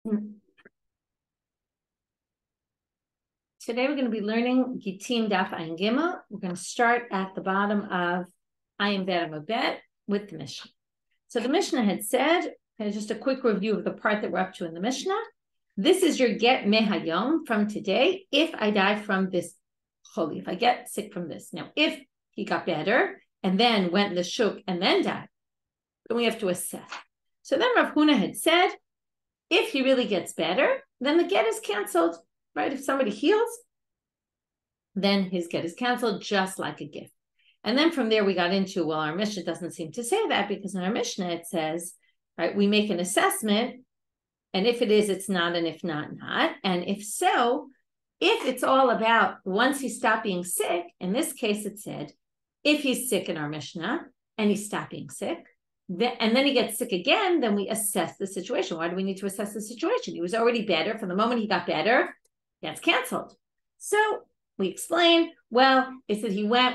Today we're going to be learning Gittin Daf Ayin Gimel. We're going to start at the bottom of Ayin Bet Amud with the Mishnah. So the Mishnah had said, just a quick review of the part that we're up to in the Mishnah. This is your get mehayom from today if I die from this choli, if I get sick from this. Now, if he got better and then went in the shuk and then died, then we have to assess. So then Rav Huna had said, if he really gets better, then the get is canceled. Right? If somebody heals, then his get is canceled just like a gift. And then from there we got into, well, our Mishnah doesn't seem to say that, because in our Mishnah it says, right, we make an assessment, and if it is, it's not, and if not, not. And if so, if it's all about once he stopped being sick, in this case it said, if he's sick in our Mishnah and he stopped being sick, and then he gets sick again, then we assess the situation. Why do we need to assess the situation? He was already better. From the moment he got better, that's canceled. So we explained, well, it said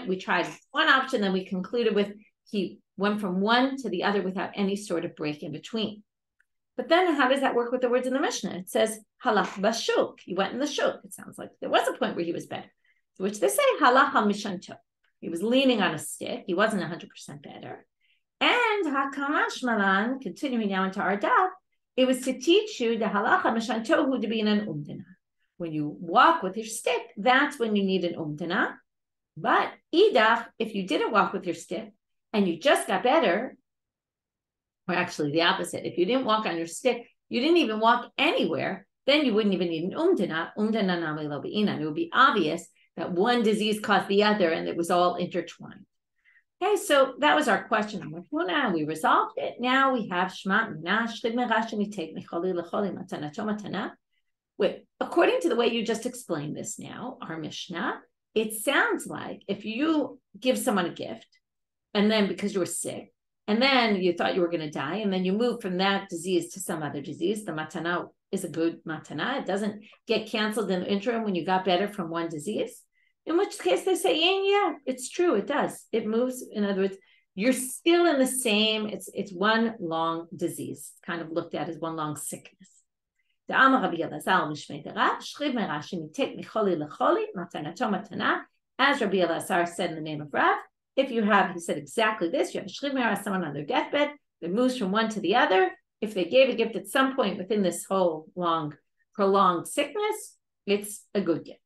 we tried one option, then we concluded with he went from one to the other without any sort of break in between. But then how does that work with the words in the Mishnah? It says, halach bashuk, he went in the shuk. It sounds like there was a point where he was better. To which they say, halach al-mishanto. He was leaning on a stick. He wasn't 100% better. And hakamash malan, continuing now into our daf, it was to teach you the halach al-mishanto who to be in an umdana. When you walk with your stick, that's when you need an umdana. But idach, if you didn't walk with your stick and you just got better, or actually the opposite, if you didn't walk on your stick, you didn't even walk anywhere, then you wouldn't even need an umdana. Umdana nami lo be'inan. It would be obvious that one disease caused the other and it was all intertwined. Okay, so that was our question on Rav Huna. We resolved it. Now we have Shema Mina Shchid Merashi Mitek Micholi Lecholi Matana Tomatana. Wait, according to the way you just explained this now, our Mishnah, it sounds like if you give someone a gift, and then because you were sick, and then you thought you were going to die, and then you move from that disease to some other disease, the matana is a good matana. It doesn't get canceled in the interim when you got better from one disease. In which case they say, yeah, it's true, it does. It moves. In other words, you're still in the same, it's one long disease, kind of looked at as one long sickness. As Rabbi Elazar said in the name of Rav, if you have, he said exactly this, you have a shchid meras, someone on their deathbed that moves from one to the other. If they gave a gift at some point within this whole long, prolonged sickness, it's a good gift.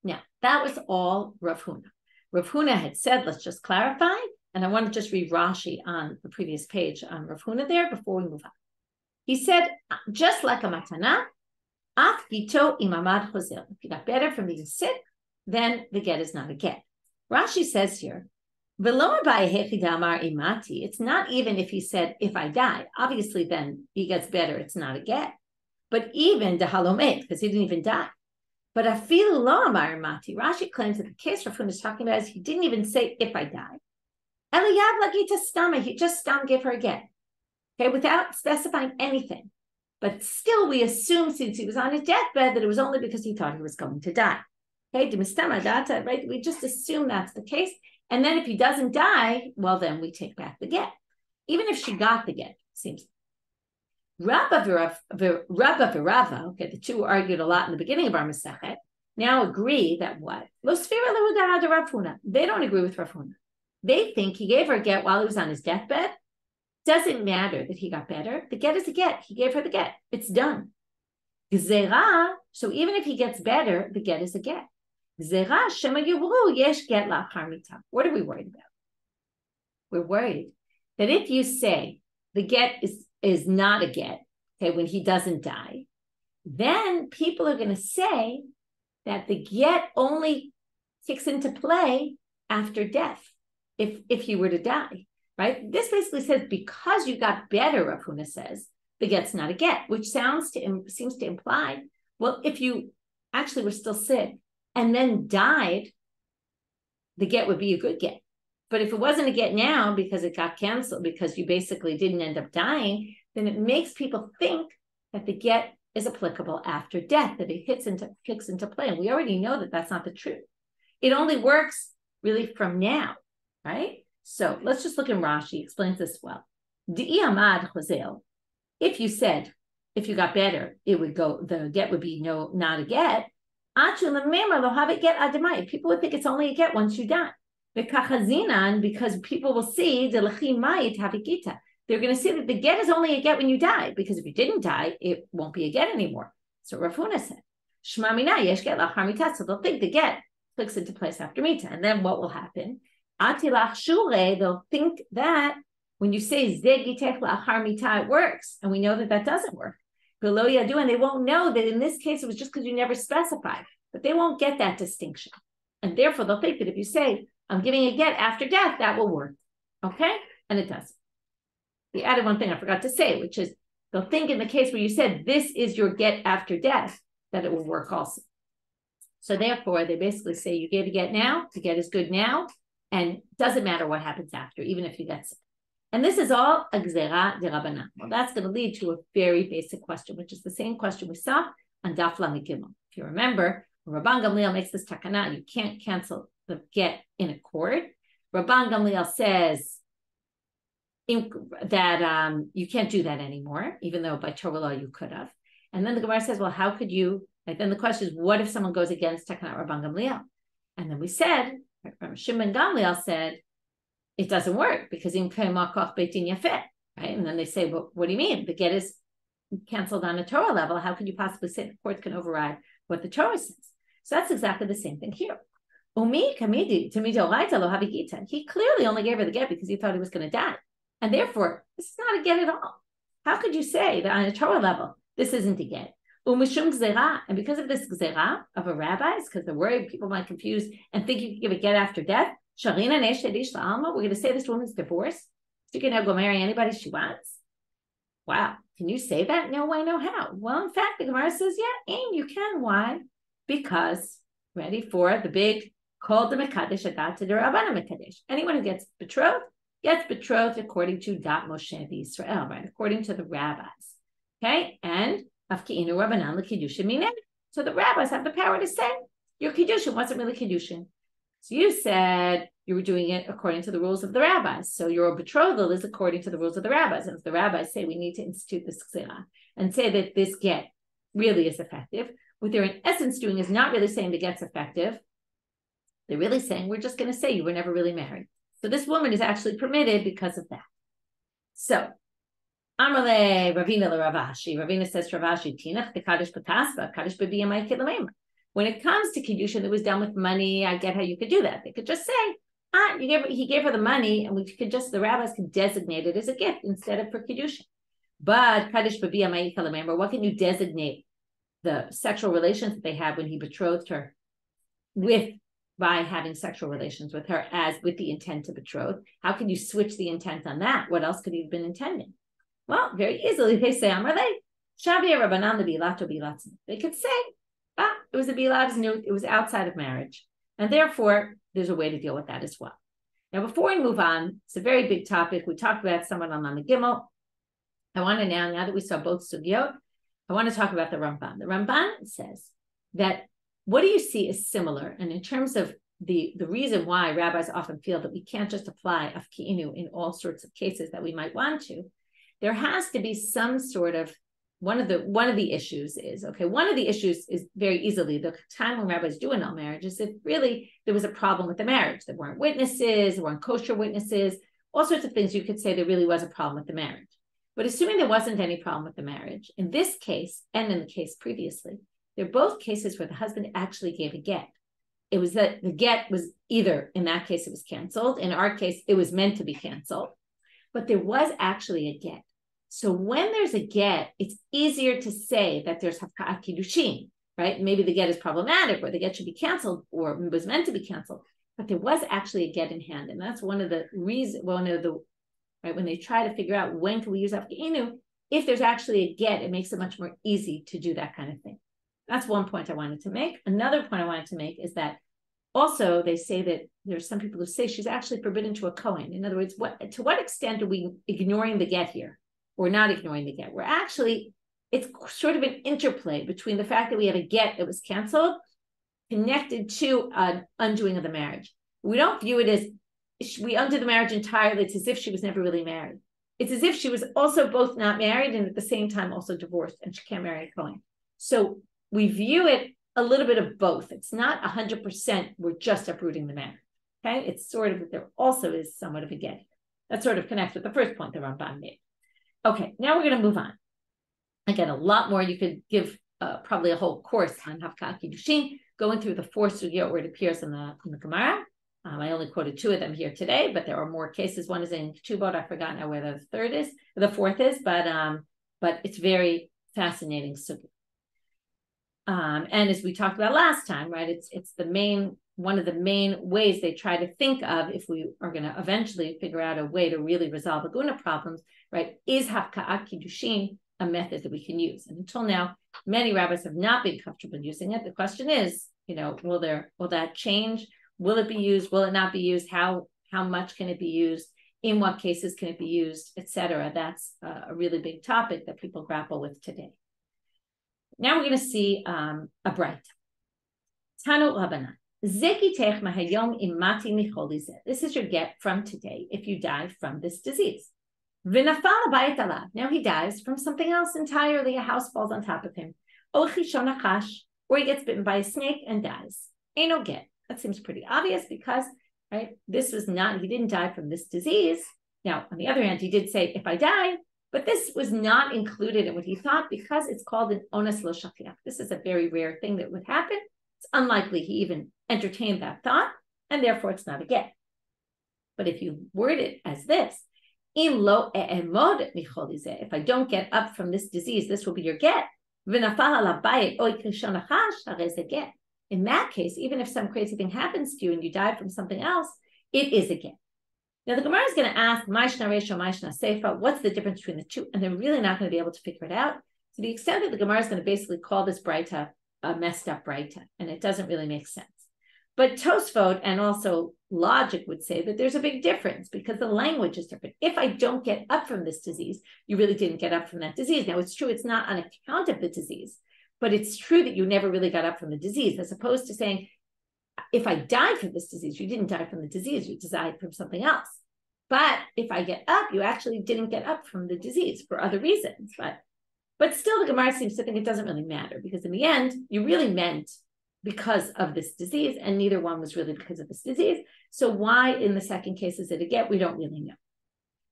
Now, that was all Rav Huna. Rav Huna had said, let's just clarify, and I want to just read Rashi on the previous page on Rav Huna there before we move on. He said, just like a matana, af gito imamad chozel. If you got better from being sick, then the get is not a get. Rashi says here, it's not even if he said, if I die. Obviously, then he gets better. It's not a get. But even the halomet, because he didn't even die. But afilu lo amar imati. Rashi claims that the case Rav Huna is talking about is he didn't even say, if I die. Eliyav lagita stama. He just gave her a get. Okay, without specifying anything. But still, we assume since he was on his deathbed that it was only because he thought he was going to die. Okay, right? We just assume that's the case. And then if he doesn't die, well, then we take back the get. Even if she got the get, it seems. Rabba Virava, okay, the two argued a lot in the beginning of our Masechet, now agree that what? They don't agree with Rav Huna. They think he gave her a get while he was on his deathbed. Doesn't matter that he got better. The get is a get. He gave her the get. It's done. Gzera, so even if he gets better, the get is a get. Gzera shema yuvru yesh get lachar mita. What are we worried about? We're worried that if you say the get is not a get, okay, when he doesn't die, then people are going to say that the get only kicks into play after death, if he were to die. Right? This basically says because you got better, Rav Huna says, the get's not a get, which seems to imply, well, if you actually were still sick and then died, the get would be a good get. But if it wasn't a get now because it got canceled, because you basically didn't end up dying, then it makes people think that the get is applicable after death, that it kicks into play. And we already know that that's not the truth. It only works really from now, right? So let's just look in Rashi, explains this well. If you said, if you got better, it would go, the get would be not a get. People would think it's only a get once you die. Because people will see they're going to see that the get is only a get when you die, because if you didn't die, it won't be a get anymore. So Rav Huna said, so they'll think the get clicks into place after Mita. And then what will happen? They'll think that when you say it works, and we know that that doesn't work. And they won't know that in this case it was just because you never specified, but they won't get that distinction. And therefore they'll think that if you say, I'm giving a get after death, that will work. Okay? And it does. We added one thing I forgot to say, which is they'll think in the case where you said this is your get after death, that it will work also. So therefore, they basically say you gave a get now, the get is good now, and doesn't matter what happens after, even if you get sick. And this is all a gzera de Rabbanan. Well, that's going to lead to a very basic question, which is the same question we saw on Daf Yomi. If you remember, Rabban Gamliel makes this takana, you can't cancel the get in a court. Rabban Gamliel says that you can't do that anymore, even though by Torah law you could have. And then the Gemara says, well, how could you? And then the question is, what if someone goes against Takanat Rabban Gamliel? And then we said, Shimon Gamliel said, it doesn't work because im kaimakoch beitin yafet, right? And then they say, well, what do you mean? The get is canceled on a Torah level. How can you possibly say the court can override what the Torah says? So that's exactly the same thing here. Umi kamidi tamidoraita lo havi Gittin. He clearly only gave her the get because he thought he was going to die, and therefore this is not a get at all. How could you say that on a Torah level this isn't a get? Umishum gzera, and because of this gzera of a rabbi, because they're worried people might confuse and think you can give a get after death. Sharina neshedish la'alma. We're going to say this woman's divorced. She can now go marry anybody she wants. Wow, can you say that? No way, no how. Well, in fact, the Gemara says, yeah, and you can. Why? Because ready for the big called the mekadesh adat to the Rabbanit Mikadesh. Anyone who gets betrothed according to Dat Moshe Israel, right? According to the rabbis. Okay, and afkiinu Rabbanan l'kiddushin mineh. So the rabbis have the power to say your kiddushin wasn't really kiddushin. So you said you were doing it according to the rules of the rabbis. So your betrothal is according to the rules of the rabbis. And if the rabbis say we need to institute this ksera and say that this get really is effective, what they're in essence doing is not really saying the get's effective. They're really saying we're just going to say you were never really married. So this woman is actually permitted because of that. So Amale Ravina Ravashi. Ravina says to Ravashi, Tinach the Kaddish Patasba, Kaddish Babiyamai Kilamema. When it comes to Kiddushin, it was done with money. I get how you could do that. They could just say, he gave her the money, and the rabbis could designate it as a gift instead of for Kiddushin. But Kaddish Babiyamai Kilamema, what can you designate the sexual relations that they had when he betrothed her by having sexual relations with her as with the intent to betroth? How can you switch the intent on that? What else could he have been intending? Well, very easily they say, they could say, it was a bilav's nut, it was outside of marriage. And therefore, there's a way to deal with that as well. Now, before we move on, it's a very big topic. We talked about someone on the Gimel. I want to now that we saw both sugyot, I want to talk about the Ramban. The Ramban says that what do you see is similar? And in terms of the reason why rabbis often feel that we can't just apply afkiinu in all sorts of cases that we might want to, there has to be some sort of one of the issues is very easily the time when rabbis do annul marriage is if really there was a problem with the marriage. There weren't witnesses, there weren't kosher witnesses, all sorts of things you could say there really was a problem with the marriage. But assuming there wasn't any problem with the marriage, in this case and in the case previously, they're both cases where the husband actually gave a get. It was that the get was either, in that case, it was canceled. In our case, it was meant to be canceled. But there was actually a get. So when there's a get, it's easier to say that there's hafka'at kiddushin, right? Maybe the get is problematic or the get should be canceled or was meant to be canceled. But there was actually a get in hand. And that's one of the reasons, right, when they try to figure out when can we use afkiinu, if there's actually a get, it makes it much more easy to do that kind of thing. That's one point I wanted to make. Another point I wanted to make is that also they say that there's some people who say she's actually forbidden to a Kohen. In other words, to what extent are we ignoring the get here? Or not ignoring the get? We're actually, it's sort of an interplay between the fact that we have a get that was canceled connected to an undoing of the marriage. We don't view it as we undo the marriage entirely. It's as if she was never really married. it's as if she was also both not married and at the same time also divorced, and she can't marry a Kohen. So we view it a little bit of both. It's not 100% we're just uprooting the marriage. Okay, it's sort of that there also is somewhat of a get. That sort of connects with the first point the Ramban made. Okay, now we're going to move on. Again, a lot more. You could give probably a whole course on Hafka Kiddushin, going through the 4 sugiyot where it appears in the Gemara. I only quoted 2 of them here today, but there are more cases. One is in Ketubot. I forgot now where the fourth is, but it's very fascinating sugya. And as we talked about last time, right? It's one of the main ways they try to think of if we are going to eventually figure out a way to really resolve Aguna problems, right? Is Hafka'at Kiddushin a method that we can use? And until now, many rabbis have not been comfortable using it. The question is, will that change? Will it be used? Will it not be used? How much can it be used? In what cases can it be used, etc.? That's a really big topic that people grapple with today. Now we're going to see a braita. Tanu Rabbanan. This is your get from today if you die from this disease. Now he dies from something else entirely. A house falls on top of him. Or he gets bitten by a snake and dies. Ain't no get. That seems pretty obvious because, right, he didn't die from this disease. Now, on the other hand, he did say, if I die, but this was not included in what he thought because it's called an ones lo shachiach. This is a very rare thing that would happen. It's unlikely he even entertained that thought, and therefore it's not a get. But if you word it as this, if I don't get up from this disease, this will be your get. In that case, even if some crazy thing happens to you and you die from something else, it is a get. Now the Gemara is going to ask, what's the difference between the two? And they're really not going to be able to figure it out. To the extent that the Gemara is going to basically call this braita a messed up braita, and it doesn't really make sense. But Tosfot and also logic would say that there's a big difference because the language is different. If I don't get up from this disease, you really didn't get up from that disease. Now it's true, it's not on account of the disease, but it's true that you never really got up from the disease, as opposed to saying, if I died from this disease, you didn't die from the disease, you died from something else. But if I get up, you actually didn't get up from the disease for other reasons. But still, the Gemara seems to think it doesn't really matter because in the end, you really meant because of this disease, and neither one was really because of this disease. So why in the second case is it a get? We don't really know.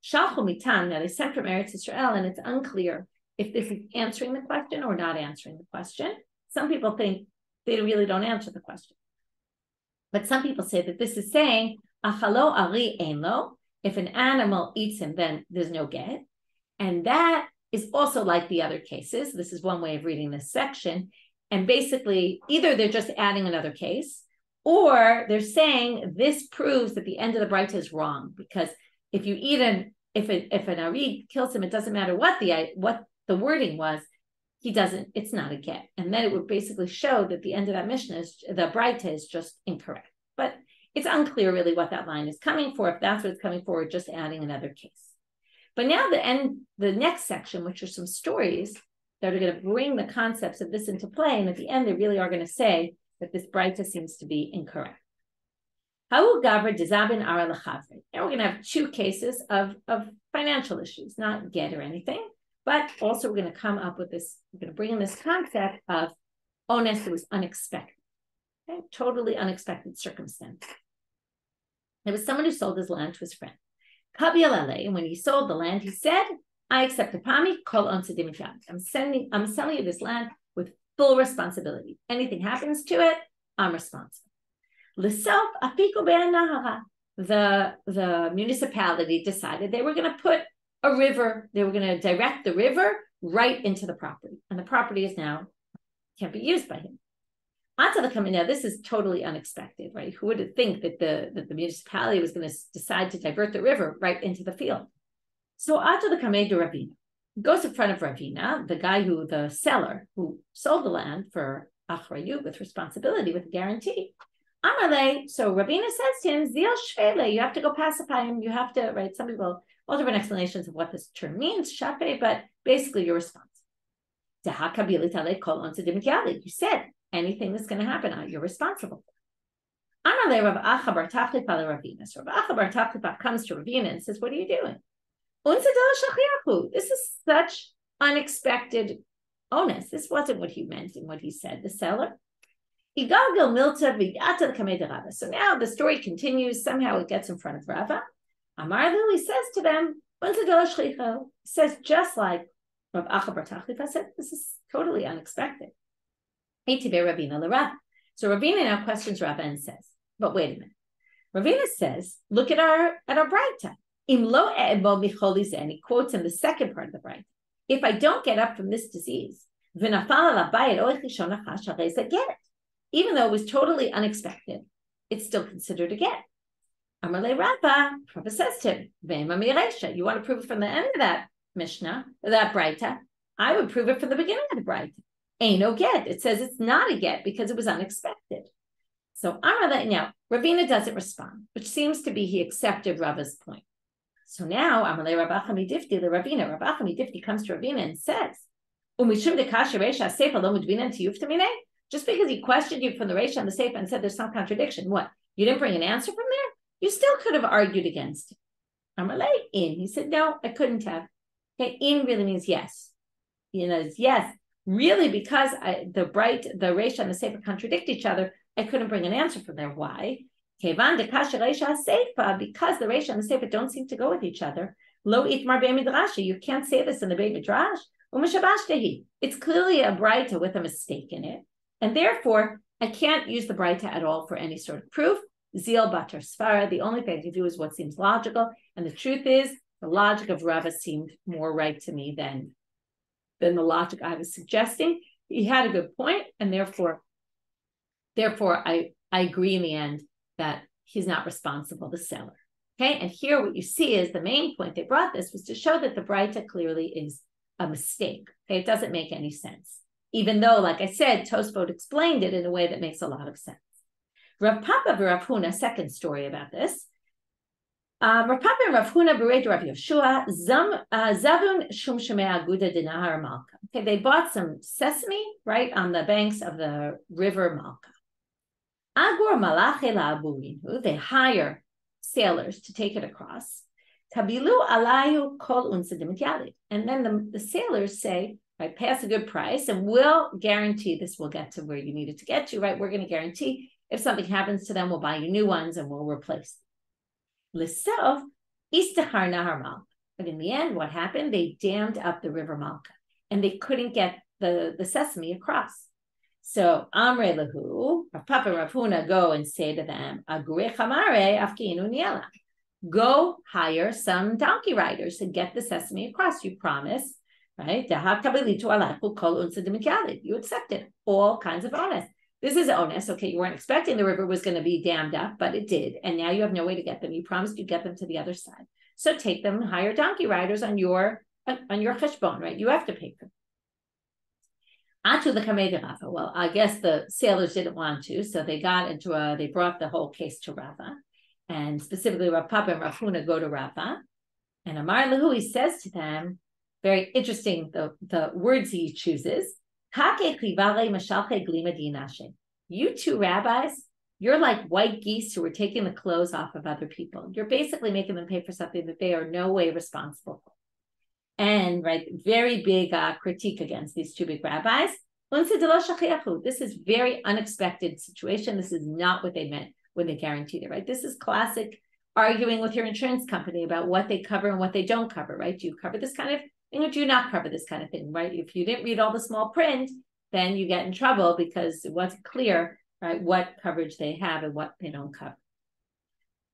Shalchu mitam, now they sent from Eretz Yisrael, and it's unclear if this is answering the question or not answering the question. Some people think they really don't answer the question. But some people say that this is saying, achalo ari einlo, if an animal eats him, then there's no get. And that is also like the other cases. This is one way of reading this section. And basically, either they're just adding another case, or they're saying this proves that the end of the braita is wrong. Because if you eat if an arid kills him, it doesn't matter what the wording was, it's not a get. And then it would basically show that the end of that Mishnah the braita is just incorrect. But it's unclear really what that line is coming for, if that's what it's coming for, or just adding another case. But now the next section, which are some stories that are going to bring the concepts of this into play, and at the end, they really are going to say that this braita seems to be incorrect. Now we're going to have 2 cases of financial issues, not get or anything, but also we're going to come up with this, we're going to bring in this concept of ones that was unexpected, okay? Totally unexpected circumstance. There was someone who sold his land to his friend. And when he sold the land, he said, I accept a pami, kol onse dimifyad. I'm selling you this land with full responsibility. Anything happens to it, I'm responsible. L'sof afiku be'anahara. The municipality decided they were going to put a river, they were going to direct the river right into the property. And the property is now, can't be used by him. Now, this is totally unexpected, right? Who would think that the municipality was going to decide to divert the river right into the field? So Ata the Kamei de Ravina goes in front of Ravina, the seller who sold the land for achrayut, with responsibility, with a guarantee. Amalei, so Ravina says to him, Zil shvele, you have to go pacify him. You have to, right? Some people, all different explanations of what this term means, shafe, but basically you're responsible. You said anything that's going to happen, you're responsible. Amalei Rav Acha bar Tachlipa le Ravina. So Rav Acha bar Tachlipa comes to Ravina and says, what are you doing? This is such unexpected onus. This wasn't what he meant in what he said, the seller. So now the story continues. Somehow it gets in front of Rava. He says to them, he says just like Rav Acha bar Tachlifa said, this is totally unexpected. So Ravina now questions Rava and says, but wait a minute. Ravina says, look at our Braita. And he quotes in the second part of the Braita. If I don't get up from this disease, even though it was totally unexpected, it's still considered a get. Amarle Rava says to him, you want to prove it from the end of that Mishnah, that Braita? I would prove it from the beginning of the Braita. Ain't no get. It says it's not a get because it was unexpected. So Amarle, now Ravina doesn't respond, which seems to be he accepted Rava's point. So now Amarle Rabba Chamidifti, the Ravina, Rabba Chamidifti comes to Ravina and says, just because he questioned you from the Reisha and the Seifa and said there's some contradiction, what? You didn't bring an answer from there? You still could have argued against it. Amarle in. He said, no, I couldn't have. Okay, in really means yes. Yes, really, because the Reisha and the Seifa contradict each other, I couldn't bring an answer from there. Why? Because the Reisha and the Seifa don't seem to go with each other. Lo itmar be'midrasha. You can't say this in the Beit Midrash. It's clearly a Braita with a mistake in it. And therefore, I can't use the Braita at all for any sort of proof. Zil batar svara, the only thing I can do is what seems logical. And the truth is, the logic of Rava seemed more right to me than the logic I was suggesting. He had a good point, and therefore I agree in the end that he's not responsible, the seller. Okay, and here what you see is the main point they brought this was to show that the Braita clearly is a mistake. Okay, it doesn't make any sense. Even though, like I said, Tosfot explained it in a way that makes a lot of sense. Rav Papa v'Rav Huna, second story about this. Rav Papa and Rav Huna b'reit Rav Yoshua zavun shum shemei aguda dinahar Malka. Okay, they bought some sesame right on the banks of the river Malka. Agur malache la'aburinu. They hire sailors to take it across. Kabilu alayu kol unsa dimit. And then the sailors say, right, pass a good price, and we'll guarantee this will get to where you need it to get to, right? We're going to guarantee if something happens to them, we'll buy you new ones and we'll replace them. L'sof istachar nahar Malka. But in the end, what happened? They dammed up the river Malka, and they couldn't get the sesame across. So Amre lahu, Rav Papa and Rav Huna go and say to them, Agure chamare afkinu niela. Go hire some donkey riders and get the sesame across. You promise, right? You accepted all kinds of onus. This is onus. Okay, you weren't expecting the river was going to be dammed up, but it did. And now you have no way to get them. You promised you'd get them to the other side. So take them, hire donkey riders on your cheshbon, right? You have to pay them. Well, I guess the sailors didn't want to, so they brought the whole case to Rava. And specifically, Rav Papa and Rav Huna go to Rava. And Amar Lahu, he says to them, very interesting, the words he chooses. You two rabbis, you're like white geese who are taking the clothes off of other people. You're basically making them pay for something that they are no way responsible for. And right, very big critique against these two big rabbis. This is very unexpected situation. This is not what they meant when they guaranteed it, right? This is classic arguing with your insurance company about what they cover and what they don't cover, right? Do you cover this kind of thing or do you not cover this kind of thing, right? If you didn't read all the small print, then you get in trouble because it wasn't clear, right, what coverage they have and what they don't cover.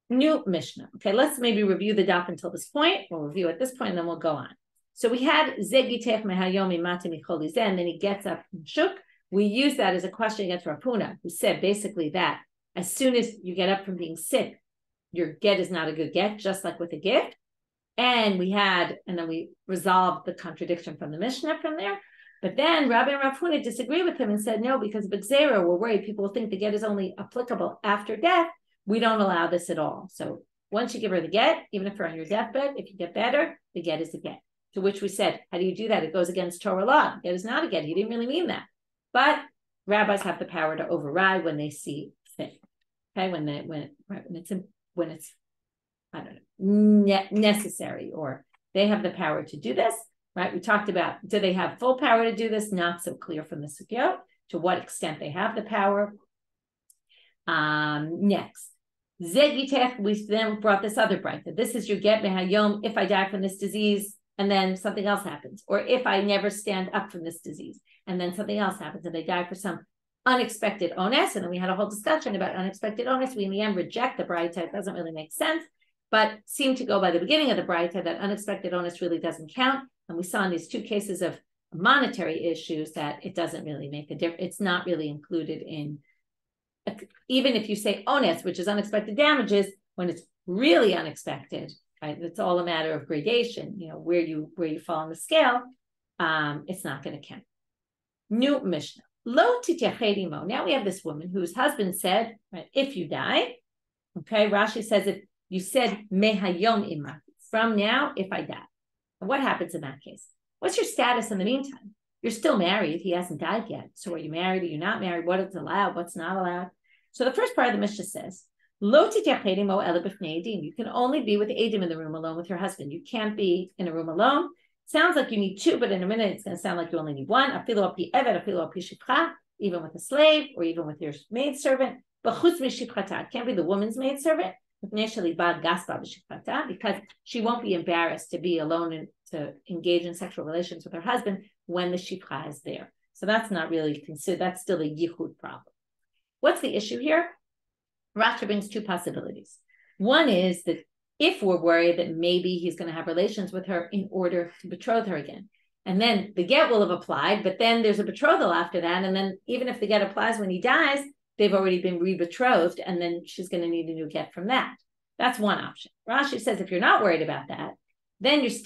New Mishnah. Okay, let's maybe review the daf until this point. We'll review at this point and then we'll go on. So we had Zegitech mehayomi mate micholi zen, then he gets up and shook. We use that as a question against Rav Huna, who said basically that as soon as you get up from being sick, your get is not a good get, just like with a gift. And then we resolved the contradiction from the Mishnah from there. But then Rabbi and Rav Huna disagreed with him and said, no, because B'Gzeira, we're worried people will think the get is only applicable after death. We don't allow this at all. So once you give her the get, even if you're on your deathbed, if you get better, the get is the get. To which we said, how do you do that? It goes against Torah law. Get is not a get. He didn't really mean that. But rabbis have the power to override when they see fit. Okay, when it's I don't know, necessary, or they have the power to do this, right? We talked about, do they have full power to do this? Not so clear from the Sukkot, to what extent they have the power. Next. We then brought this other braita. This is your get mehayom if I die from this disease and then something else happens, or if I never stand up from this disease and then something else happens and they die for some unexpected onus. And then we had a whole discussion about unexpected onus. We in the end reject the braita. It doesn't really make sense, but seem to go by the beginning of the braita that unexpected onus really doesn't count. And we saw in these two cases of monetary issues that it doesn't really make a difference. It's not really included in, even if you say onus, which is unexpected damages, when it's really unexpected, right? It's all a matter of gradation, where you fall on the scale. It's not going to count. New Mishnah. Lo tityacherimo. Now we have this woman whose husband said, right, if you die, okay, Rashi says if you said mehayom ima, from now, if I die. What happens in that case? What's your status in the meantime? You're still married. He hasn't died yet. So are you married? Are you not married? What is allowed? What's not allowed? So the first part of the Mishnah says, Lo tityacherimo ela b'fnei edim. You can only be with edim in the room alone with your husband. You can't be in a room alone. Sounds like you need two, but in a minute it's going to sound like you only need one. Afilu al pi eved, afilu al pi shipcha, even with a slave or even with your maidservant. But chutz mishipchata, it can't be the woman's maidservant because she won't be embarrassed to be alone and to engage in sexual relations with her husband when the shipcha is there. So that's not really considered, that's still a yichud problem. What's the issue here? Rashi brings two possibilities. One is that if we're worried that maybe he's going to have relations with her in order to betroth her again, and then the get will have applied, but then there's a betrothal after that, and then even if the get applies when he dies, they've already been re-betrothed, and then she's going to need a new get from that. That's one option. Rashi says if you're not worried about that, then it's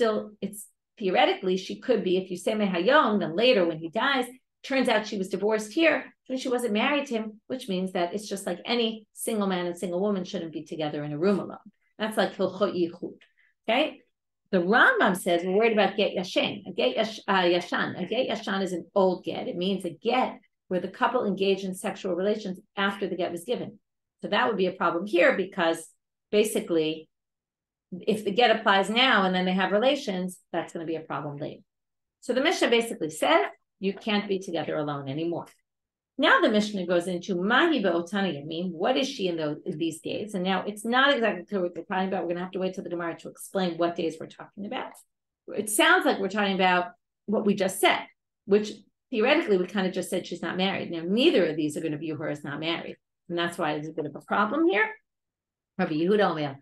theoretically, she could be, if you say mehayom, then later when he dies, turns out she was divorced here, when she wasn't married to him, which means that it's just like any single man and single woman shouldn't be together in a room alone. That's like hilchot yichud. Okay? The Rambam says we're worried about get yashen. A get yashan. A get yashan is an old get. It means a get where the couple engaged in sexual relations after the get was given. So that would be a problem here because basically, if the get applies now and then they have relations, that's going to be a problem later. So the Mishnah basically said you can't be together alone anymore. Now the Mishnah goes into Mahi be'otana yamim. What is she in these days? And now it's not exactly clear what we're talking about. We're going to have to wait till the Gemara to explain what days we're talking about. It sounds like we're talking about what we just said, which theoretically we kind of just said she's not married. Now neither of these are going to view her as not married, and that's why there's a bit of a problem here. Rabbi Yehuda Omer,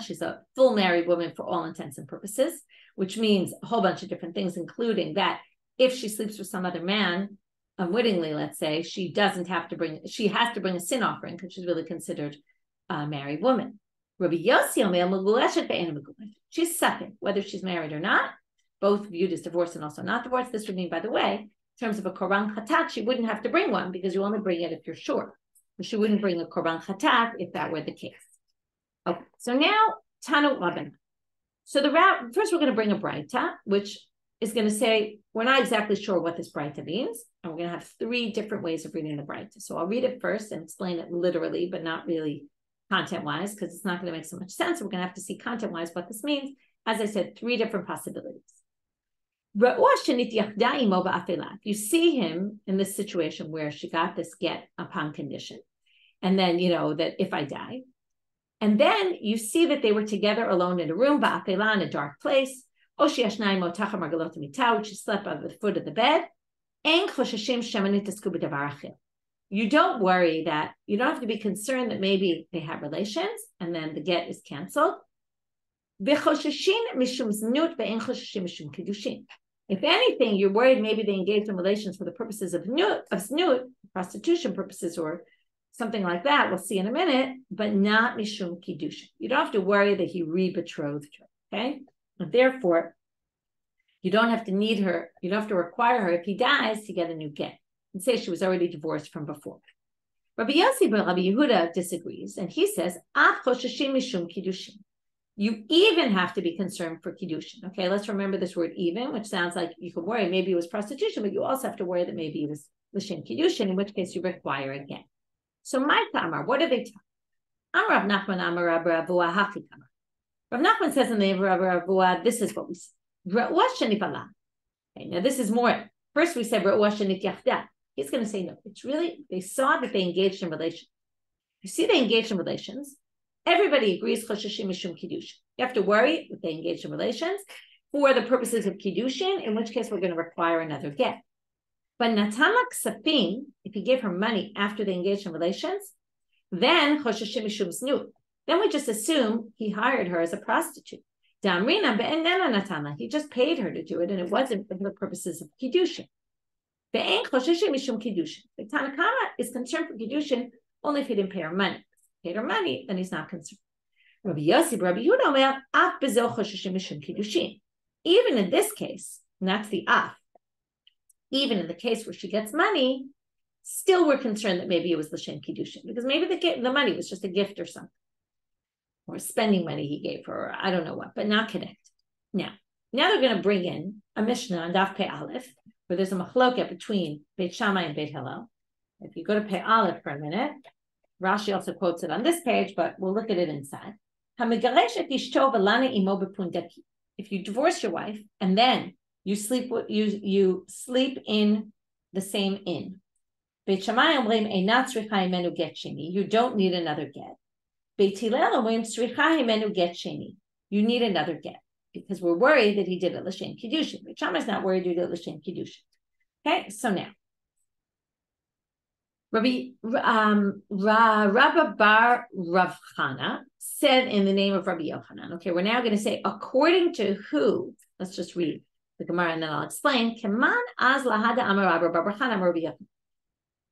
she's a full married woman for all intents and purposes, which means a whole bunch of different things, including that if she sleeps with some other man unwittingly, let's say, she has to bring a sin offering because she's really considered a married woman. Rabbi Yossi Omer, she's second, whether she's married or not, both viewed as divorced and also not divorced. This would mean, by the way, in terms of a korban chatat, she wouldn't have to bring one because you only bring it if you're sure. But she wouldn't bring a korban chatat if that were the case. Okay, so now Tanu Rabban. So first we're going to bring a braita, which is going to say, we're not exactly sure what this braita means, and we're going to have three different ways of reading the braita. So I'll read it first and explain it literally, but not really content-wise, because it's not going to make so much sense. We're going to have to see content-wise what this means. As I said, three different possibilities. You see him in this situation where she got this get upon condition, and then, that if I die, and then you see that they were together alone in a room, ba'afela, in a dark place, or she slept by the foot of the bed. You don't worry that, you don't have to be concerned that maybe they have relations and then the get is canceled. If anything, you're worried maybe they engaged in relations for the purposes of snut, prostitution purposes, or something like that. We'll see in a minute, but not mishum kiddushin. You don't have to worry that he re-betrothed her, okay? And therefore, you don't have to need her, you don't have to require her if he dies to get a new get and say she was already divorced from before. Rabbi Yossi ben Rabbi Yehuda disagrees, and he says, Af choshashim mishum kiddushin. You even have to be concerned for kiddushin. Okay, let's remember this word even, which sounds like you can worry maybe it was prostitution, but you also have to worry that maybe it was l'shem kiddushin, in which case you require a get. So my Tamar, what do they tell? Amar Rav Nachman Amar Rabba Avua Hachi Tamar. Rav Nachman says in the name of Rabbi Ravua, this is what we say. Okay, now this is more. First we said he's going to say no. It's really, they saw that they engaged in relations. You see they engaged in relations. Everybody agrees chosheshim mishum kiddushin. You have to worry if they engaged in relations for the purposes of kiddushin, in which case we're going to require another get. But natama ksapim, if he gave her money after they engaged in relations, then chosheshim mishum znut. Then we just assume he hired her as a prostitute. Damrina be'enena natama. He just paid her to do it, and it wasn't for the purposes of kiddushin. Be'en chosheshim mishum kiddushin. The Tanna Kama is concerned for kiddushin only if he didn't pay her money. If he paid her money, then he's not concerned. Rabbi Yossi, Rabbi Yehuda omer, af bezo chosheshim mishum kiddushin. Even in this case, and that's the af, even in the case where she gets money, still we're concerned that maybe it was l'shem kiddushin, because maybe the money was just a gift or something, or spending money he gave her, or I don't know what, but not connected. Now they're going to bring in a Mishnah on Daf Pei Aleph, where there's a machloket between Beit Shammai and Beit Hillel. If you go to Pei Aleph for a minute, Rashi also quotes it on this page, but we'll look at it inside. If you divorce your wife and then you sleep in the same inn, Beit Shammai omrim einat tzricha himenu get sheni. You don't need another get. Beit Hillel omrim tzricha himenu get sheni. You need another get because we're worried that he did it l'shem kiddushin. Beit Shammai is not worried he did it l'shem kiddushin. Okay, so now Rabbi Bar Rav Chana said in the name of Rabbi Yochanan. Okay, we're now going to say according to who. Let's just read the Gemara and then I'll explain. Keman az lahada amar Rabbi Bar Chana Rabbi Yochanan.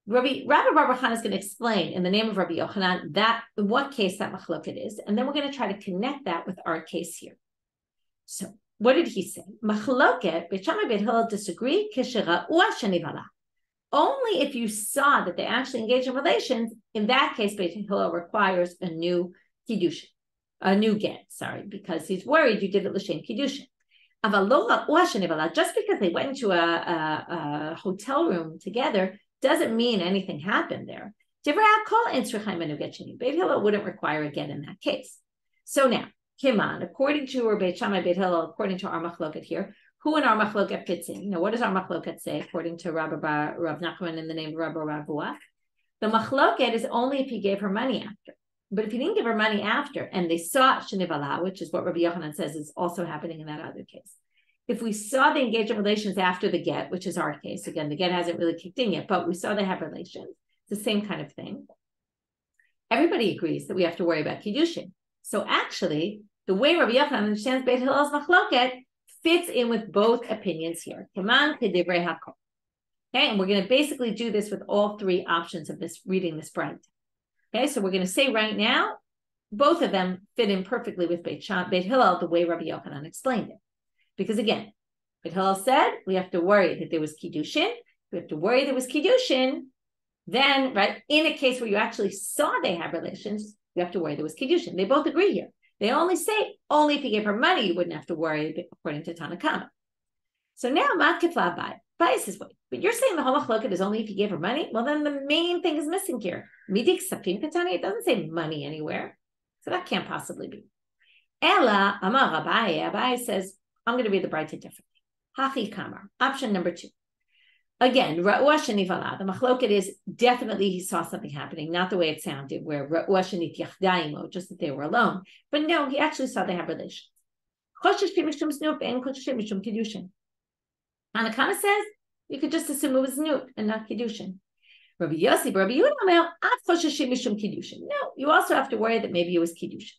Rabbi Bar Chana is going to explain in the name of Rabbi Yochanan that in what case that machloket is, and then we're going to try to connect that with our case here. So, what did he say? Machloket Beit Shammai Beit Hillel disagree kishera u'ashenivala. Only if you saw that they actually engaged in relations, in that case, Beit Hillel requires a new kiddushin, a new get, because he's worried you did it l'shem kiddushin. Just because they went into a hotel room together doesn't mean anything happened there. Beit Hillel wouldn't require a get in that case. So now, Kiman, according to our Beit Shammai Beit Hillel, according to our machloket here, who in our machloket fits in? What does our machloket say according to Rav Nachman in the name of Rabbi Ravua? The machloket is only if he gave her money after. But if he didn't give her money after, and they saw shenivala, which is what Rabbi Yochanan says is also happening in that other case. If we saw they engage in relations after the get, which is our case, again, the get hasn't really kicked in yet, but we saw they have relations. It's the same kind of thing. Everybody agrees that we have to worry about kiddushin. So actually, the way Rabbi Yochanan understands Beit Hillel's machloket fits in with both opinions here. Keman kedivrei hakol. Okay, and we're going to basically do this with all three options of this reading this bride. Okay, so we're going to say right now, both of them fit in perfectly with Beit Hillel the way Rabbi Yochanan explained it. Because again, Beit Hillel said we have to worry that there was kiddushin. We have to worry there was kiddushin. Then, right, in a case where you actually saw they had relations, you have to worry there was kiddushin. They both agree here. They only say, only if you gave her money, you wouldn't have to worry, according to Tanna Kama. So now, Matkifla Bai says, wait, but you're saying the whole machloket is only if you gave her money? Well, then the main thing is missing here. Midik sapim katani, it doesn't say money anywhere. So that can't possibly be. Ella, Amar Abai says, I'm going to read the Braita differently. Hachi Kamar, option number 2. Again, Ra'ua Shenivala, the machloket is definitely he saw something happening, not the way it sounded, where Ra'ua Shenit Yachdaimo, just that they were alone. But no, he actually saw they have relations. Hanakama says, you could just assume it was Znut and not Kiddushin. Rabbi Yossi, Rabbi Yehuda, no, you also have to worry that maybe it was Kiddushin.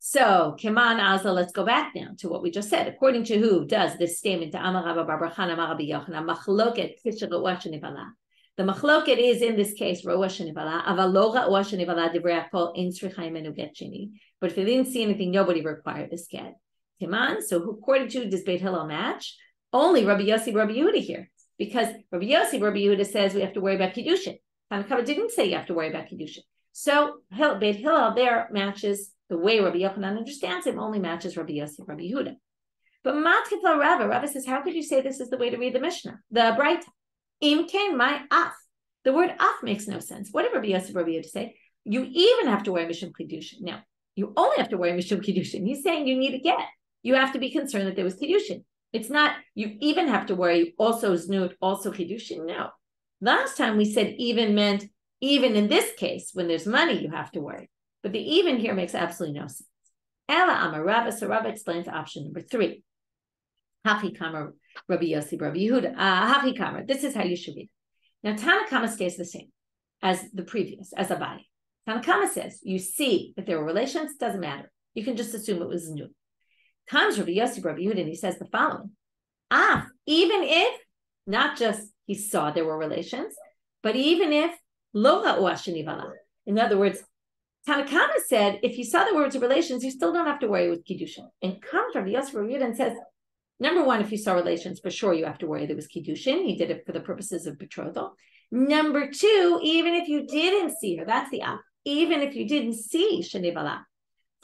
So, Keman Azla, let's go back now to what we just said. According to who does this statement to Amar Rabba Bar Chana Amar Rabbi Yochanan, machloket kisha ra'ua shenivala. The machloket is in this case ra'ua shenivala. Avalo ra'ua shenivala divrei hakol ein tzricha himenu get sheni. But if they didn't see anything, nobody required this get. Keman. So, according to who does Beit Hillel match? Only Rabbi Yossi, Rabbi Yehuda here, because Rabbi Yossi, Rabbi Yehuda says we have to worry about kiddushin. Tanakama didn't say you have to worry about kiddushin. So Beit Hillel there matches the way Rabbi Yochanan understands him, only matches Rabbi Yossi, Rabbi Yehuda. But Matkifla Rabba says, how could you say this is the way to read the Mishnah, the Braita? Im kain my af. The word af makes no sense. What did Rabbi Yossi, Rabbi Yehuda say? You even have to wear Mishum Kiddushin. Now, You only have to worry Mishum Kiddushin. He's saying you need a get. You have to be concerned that there was Kiddushin. It's not, you even have to worry also Znut, also Kiddushin. No. Last time we said even meant, even in this case, when there's money, you have to worry. But the even here makes absolutely no sense. Ela Amar Rabba, so Rabba explains option number 3. Hachi Kamar Rabbi Yossi, Rabbi Yehuda. Hachi Kamar, this is how you should read it. Now, Tanakama stays the same as the previous, as Abai. Tanakama says, you see that there were relations, doesn't matter. You can just assume it was new. Comes Rabbi Yossi, Rabbi Yehuda, and he says the following. Even if, not just he saw there were relations, but even if, lo ra'u hasheni v'ala. In other words, Tanakama said, if you saw the words of relations, you still don't have to worry with Kiddushin. And comes Rabbi Yossi, Rabbi Yehuda, and says, number one, if you saw relations, for sure you have to worry there was Kiddushin. He did it for the purposes of betrothal. Number two, even if you didn't see her, that's the even if you didn't see Sheni Vala,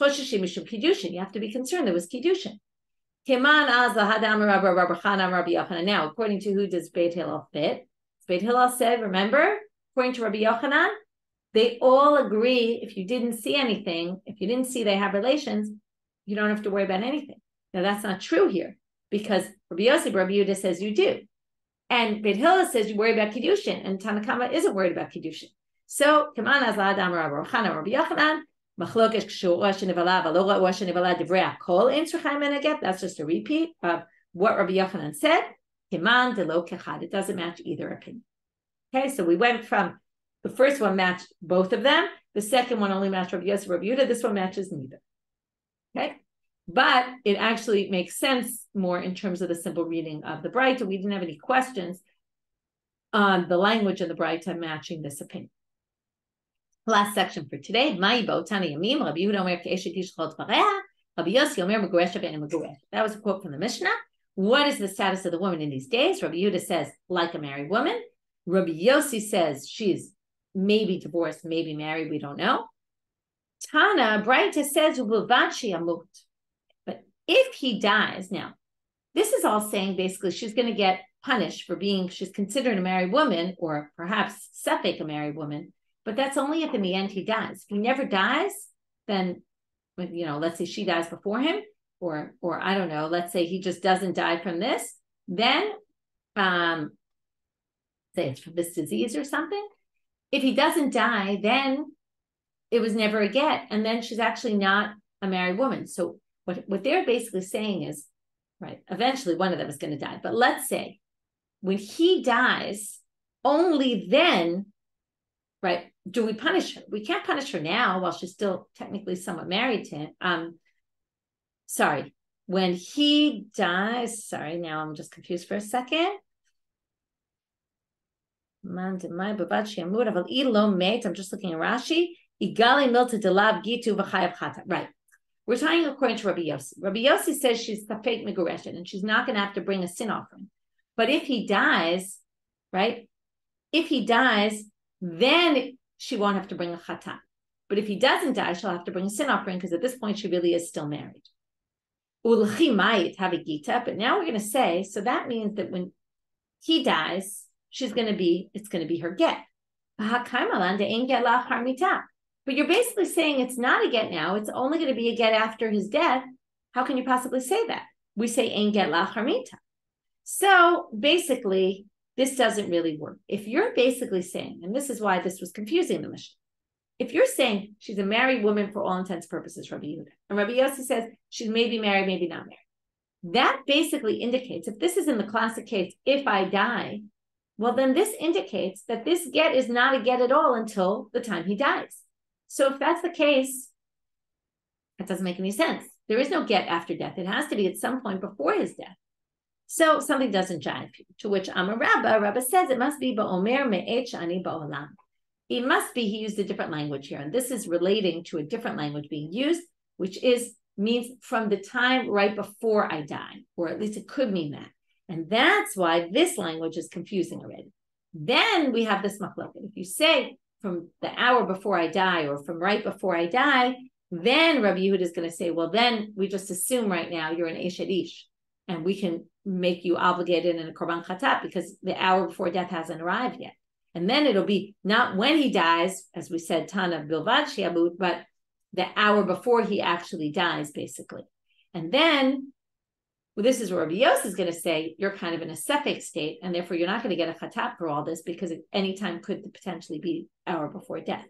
Kiddushin, you have to be concerned there was Kiddushin. Now, according to who does Beit Hillel fit? Beit Hillel said, remember, according to Rabbi Yochanan, they all agree if you didn't see anything, if you didn't see they have relations, you don't have to worry about anything. Now, that's not true here, because Rabbi Yossi, Rabbi Yehuda says you do. And Beit Hillel says you worry about Kiddushin, and Tanakama isn't worried about Kiddushin. So, Kaman az la'adam Rabbi Yochanan, Machlokes kshu u'ashen nevala v'lo ra'u hasheni nevala divrei hakol ein tzricha mimena get. That's just a repeat of what Rabbi Yochanan said. Kiman delo kechad. It doesn't match either opinion. Okay, so we went from the first one matched both of them. The second one only matched Rabbi Yossi, Rabbi Yehuda. This one matches neither. Okay, but it actually makes sense more in terms of the simple reading of the Braita. We didn't have any questions on the language of the Braita matching this opinion. Last section for today. That was a quote from the Mishnah. What is the status of the woman in these days? Rabbi Yehuda says, like a married woman. Rabbi Yossi says she's maybe divorced, maybe married, we don't know. Tana, Braita says, but if he dies, now, this is all saying basically she's going to get punished for being, she's considered a married woman, or perhaps safek a married woman, but that's only if in the end he dies. If he never dies, then, you know, let's say she dies before him, or I don't know, let's say he just doesn't die from this, then, say it's from this disease or something. If he doesn't die, then it was never a get, and then she's actually not a married woman. So what they're basically saying is, right, eventually one of them is going to die. But let's say when he dies, only then, right, do we punish her? We can't punish her now while she's still technically somewhat married to him. When he dies, now I'm just confused for a second. I'm just looking at Rashi. Right. We're talking according to Rabbi Yossi. Rabbi Yossi says she's safek megureshet and she's not going to have to bring a sin offering. But if he dies, right? If he dies, then she won't have to bring a chatan. But if he doesn't die, she'll have to bring a sin offering because at this point she really is still married. But now we're going to say, so that means that when he dies, it's going to be her get. But you're basically saying it's not a get now. It's only going to be a get after his death. How can you possibly say that? We say ein get la harmita. So basically, this doesn't really work. If you're basically saying, and this is why this was confusing the Mishnah, if you're saying she's a married woman for all intents and purposes, Rabbi Yehuda, and Rabbi Yossi says she's maybe married, maybe not married, that basically indicates, if this is in the classic case, if I die, well, then this indicates that this get is not a get at all until the time he dies. So if that's the case, that doesn't make any sense. There is no get after death. It has to be at some point before his death. So something doesn't jive. To which Amar Rabba says it must be ba'omer me'et shani ba'olam. It must be, he used a different language here. And this is relating to a different language being used, which means from the time right before I die, or at least it could mean that. And that's why this language is confusing already. Then we have this machloket. If you say from the hour before I die or from right before I die, then Rabbi Yehuda is going to say, well, then we just assume right now you're an Eshet Ish, and we can make you obligated in a Korban Chatat because the hour before death hasn't arrived yet. And then it'll be not when he dies, as we said, Tana Bilvad Shiabut, but the hour before he actually dies, basically. And then, well, this is where Rabbi Yossi is going to say, you're kind of in a sefek state, and therefore you're not going to get a chatat for all this, because any time could potentially be hour before death.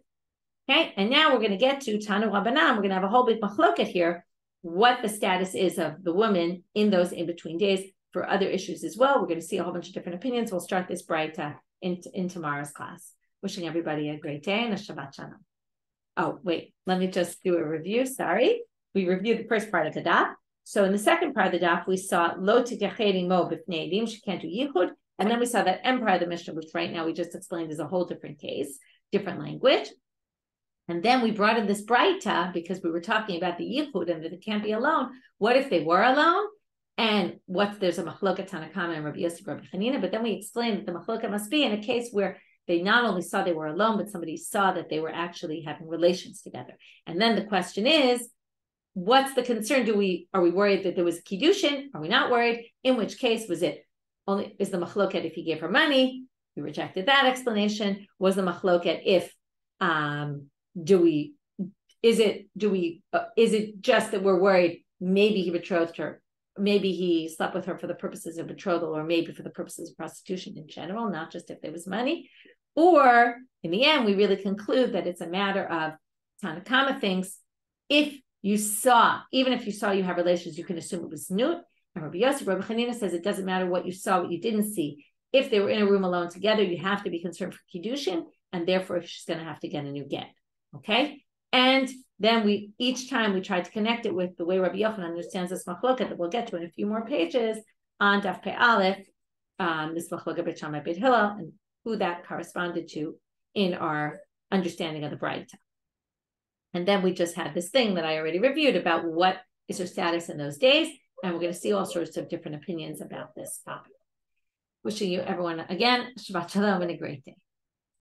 Okay, and now we're going to get to Tanu Rabbanan. We're going to have a whole big machloket here, what the status is of the woman in those in-between days for other issues as well. We're going to see a whole bunch of different opinions. We'll start this Braita in tomorrow's class. Wishing everybody a great day and a Shabbat Shalom. Oh, wait, let me just do a review. Sorry. We reviewed the first part of the daf. So in the second part of the daf, we saw Lo Tikacheri Mo B'fnei Edim, she can't do Yichud. And then we saw that empire of the Mishnah, which right now we just explained is a whole different case, different language. And then we brought in this Braita because we were talking about the Yichud and that it can't be alone. What if they were alone? And there's a machloket Tanakama and Rabbi Yossi, Rabbi Chanina, but then we explained that the machloket must be in a case where they not only saw they were alone, but somebody saw that they were actually having relations together. And then the question is, what's the concern? Are we worried that there was a kiddushin? Are we not worried? In which case is the machloket if he gave her money? We rejected that explanation. Was the machloket if is it just that we're worried maybe he betrothed her, maybe he slept with her for the purposes of betrothal, or maybe for the purposes of prostitution in general, not just if there was money? Or in the end, we really conclude that it's a matter of Tanakama thinks even if you saw you have relations, you can assume it was nut. And Rabbi Yossi, Rabbi Chanina says it doesn't matter what you saw, what you didn't see. If they were in a room alone together, you have to be concerned for kiddushin, and therefore she's going to have to get a new get. Okay? And then each time we try to connect it with the way Rabbi Yochanan understands this machloket that we'll get to in a few more pages on Daf Pei Aleph, this machloket Beit Shammai Beit Hillel, and who that corresponded to in our understanding of the Braita. And then we just had this thing that I already reviewed about what is her status in those days, and we're going to see all sorts of different opinions about this topic. Wishing you everyone again Shabbat Shalom and a great day.